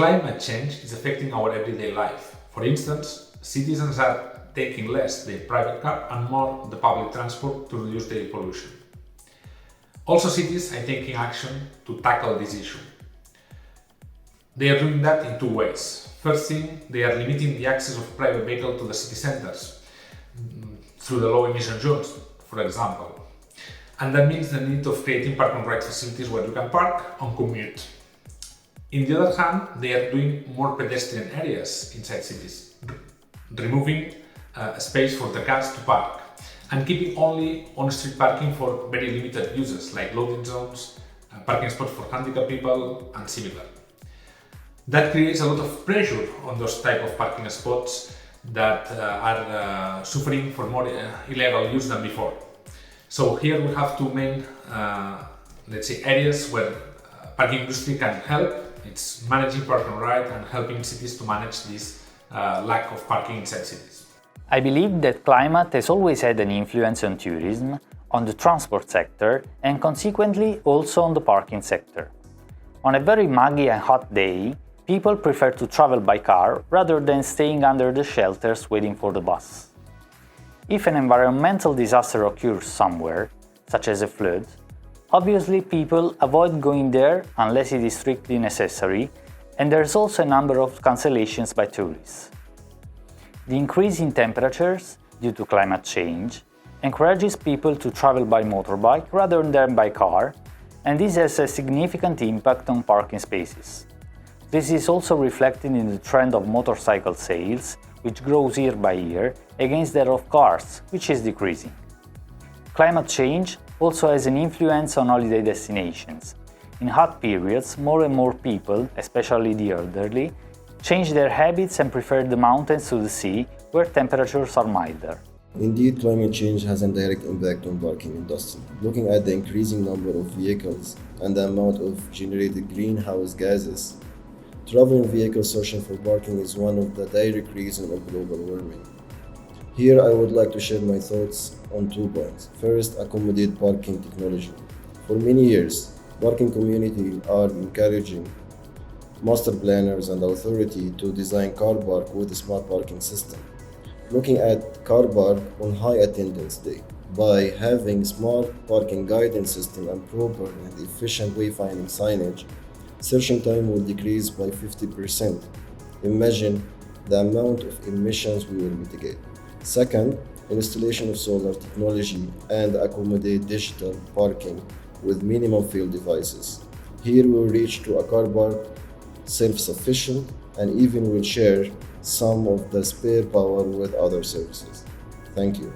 climate change is affecting our everyday life. For instance, citizens are taking less the private car and more the public transport to reduce the pollution. Also, cities are taking action to tackle this issue. They are doing that in two ways. First thing, they are limiting the access of private vehicles to the city centers through the low emission zones, for example. And that means the need of creating park and ride facilities where you can park and commute. On the other hand, they are doing more pedestrian areas inside cities, removing space for the cars to park and keeping only on-street parking for very limited uses like loading zones, parking spots for handicapped people and similar. That creates a lot of pressure on those type of parking spots that are suffering for more illegal use than before. So here we have two main, areas where parking industry can help. It's managing park and ride and helping cities to manage this lack of parking inside cities. I believe that climate has always had an influence on tourism, on the transport sector, and consequently also on the parking sector. On a very muggy and hot day, people prefer to travel by car rather than staying under the shelters waiting for the bus. If an environmental disaster occurs somewhere, such as a flood, obviously people avoid going there unless it is strictly necessary, and there's also a number of cancellations by tourists. The increase in temperatures due to climate change encourages people to travel by motorbike rather than by car, and this has a significant impact on parking spaces. This is also reflected in the trend of motorcycle sales, which grows year by year, against that of cars, which is decreasing. Climate change also has an influence on holiday destinations. In hot periods, more and more people, especially the elderly, change their habits and prefer the mountains to the sea, where temperatures are milder. Indeed, climate change has a direct impact on parking industry. Looking at the increasing number of vehicles and the amount of generated greenhouse gases, traveling vehicles searching for parking is one of the direct reasons of global warming. Here I would like to share my thoughts on 2 points. First, accommodate parking technology. For many years, parking communities are encouraging master planners and authority to design car park with a smart parking system. Looking at car park on high attendance day, by having smart parking guidance system and proper and efficient wayfinding signage, searching time will decrease by 50%. Imagine the amount of emissions we will mitigate. Second, installation of solar technology and accommodate digital parking with minimum field devices. Here we will reach to a car park self-sufficient and even will share some of the spare power with other services. Thank you.